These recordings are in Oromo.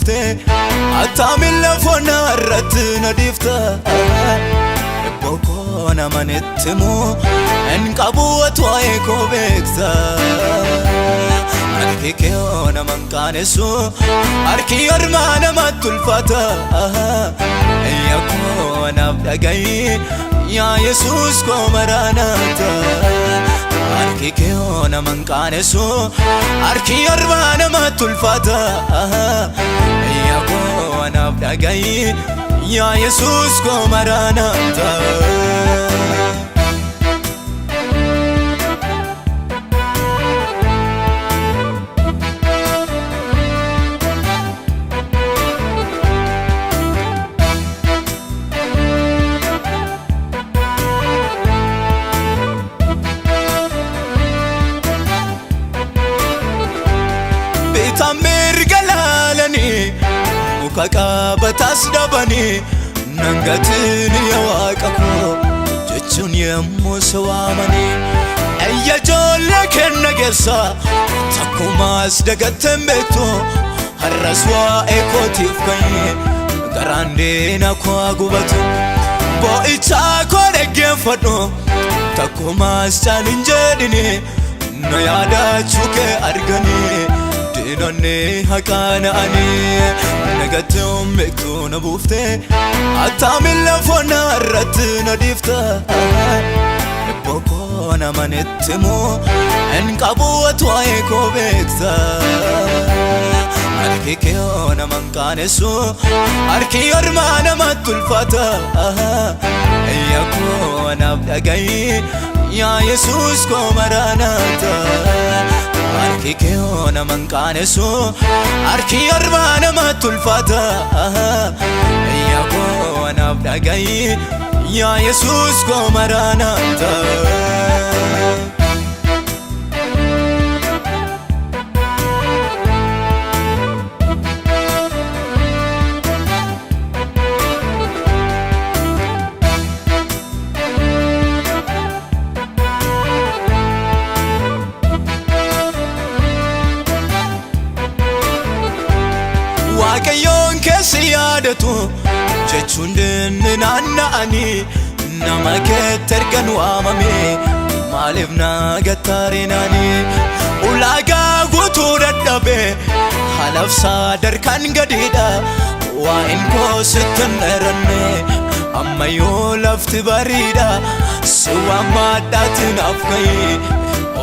buufte attamiin lafoona irratti na dhiifta Boko namanatti moo en qabu waa'ee koo beekta Harki kee naman kaanesu harki ormaa namatti ulfaata Yaa koo naaf dhaga'i yaa Yesuus koo maraanaata Harki kee naman kaanesu harki ormaa namatti ulfaata Yaa koo naaf dhaga'i yaa Yesuus koo maraanaata Kakabatas dabani nangatini ya Waaqako jechuun yemmuu sawaamani ayya jolle kenna geessa takkumaas dagatten beektu har'as waa'ee kootiif ka'e garaan deena koo gubatu boo'icha koo dhaggeeffadhu takkumaas caalin jedhini na yaadachuu kee arganii Dinanne hakana ani nagatum bektuna buufte attamiin lafoona irratti na dhiifta Boko namanatti moo en qabu waa'ee koo beekta Harki kee naman kaanesu harki ormaa namatti ulfaata Yaa koo naaf dhaga'i yaa Yesuus koo maraanaata Harki kee naman kaanesu harki ormaa namatti ulfaata Yaa koo naaf dhaga'i yaa Yesuus koo maraanaata Waaqayyoon keessa yaadatu jechuun dinni naanna'ani nama keetti ergan waamame maaliif na gattaarinaani ulaagaa guutuu dadhabe halaaf sadarkaan gadiidha waa'een koo sitti hin dheeranne ammayyuu lafti bariidha si waammadhaatti naaf ga'i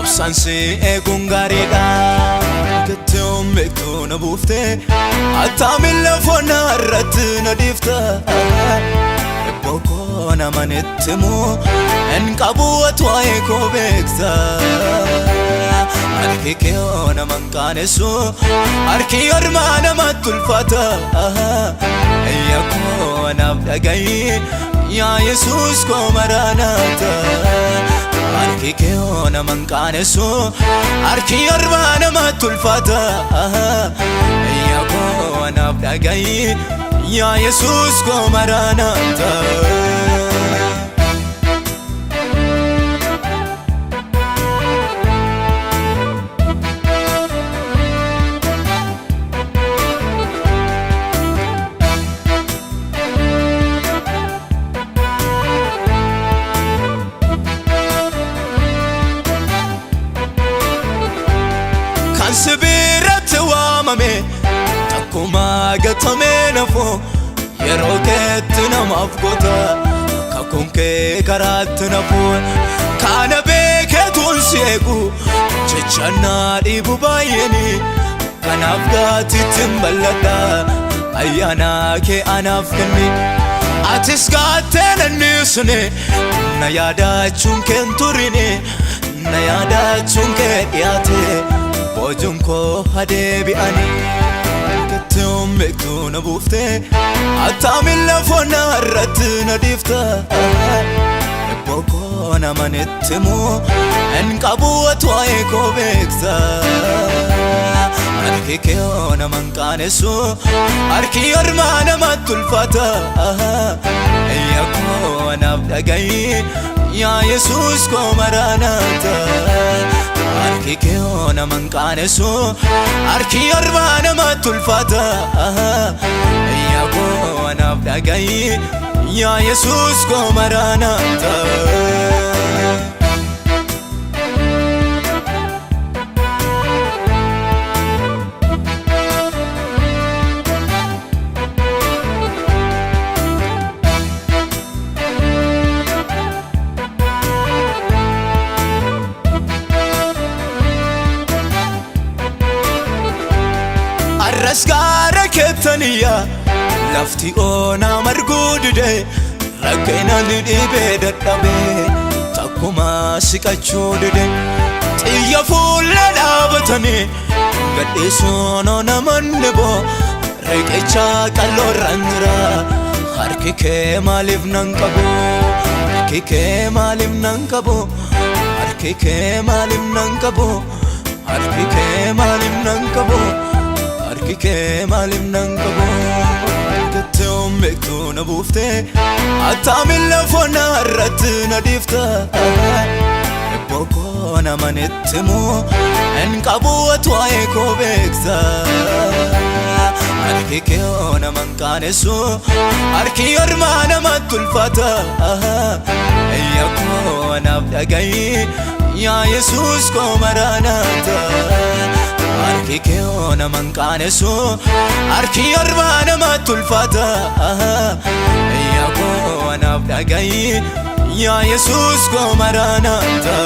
obsaan si eeguun gaariidha Gatteewwan beektuuna buufte attamiin lafoona irratti na dhiifta Boko namanatti moo en qabu waa'ee koo beekta Harki kee naman kaanesu harki ormaa namatti ulfaata Yaa koo naaf dhaga'i yaa Yesuus koo maraanaata Harki kee naman kaanesu harki ormaa namatti ulfaata Yaa koo naaf dhaga'i yaa Yesuus koo maraanaata Sibiirratti waamame takkuma gatame nafo yeroo keetti namaaf goota kakkuun kee karaatti nafo kana beeketuun si eegu jechannaa dhiibu baay'eeni kanaaf gaatiitti bal'adha ayyaanaa kee anaaf kenni atis gaattee nanniisune na yaadachuun kee hin turine na yaadachuun kee dhiyaate Bojuun koo adeebi'ani Gatteewwan beektuuna buufte attamiin lafoona irratti na dhiifta Boko namanatti moo en qabu waa'ee koo beekta Harki kee naman kaanesu harki ormaa namatti ulfaata Yaa koo naaf dhaga'i yaa Yesuus koo maraanaata harki kee yoo naman qaanessu harki ormaa namatti ulfaata yaa koo anaaf dhaga'i yaa Yesuus koo Maraanaata. Arraskaara keettaniya lafti oona marguudide rakkina lidhibee dadhabee takkuma siqachuu dide xiyya fuula dhaabatanii gadhiisuun namanni boo riqicha qalloorraan jira harki kee maaliif nan qabu harki kee maaliif nan qabu harki kee maaliif nan qabu harki kee maaliif nan qabu harki kee maaliif nan qabu jettee oombeektu na buufte attaamin lafoona irratti na dhiifta ebboo koo namanitti moo hin qabu atu waa'ee koo beekta harki kee yoo naman qaanessu harki ormaa namatti ulfaata yaa koo anaaf dhaga'i yaa Yesuus koo Maraanaata. harki kee yoo naman qaanessu harki ormaa namatti ulfaata yaa koo anaaf dhaga'i yaa Yesuus koo Maraanaata.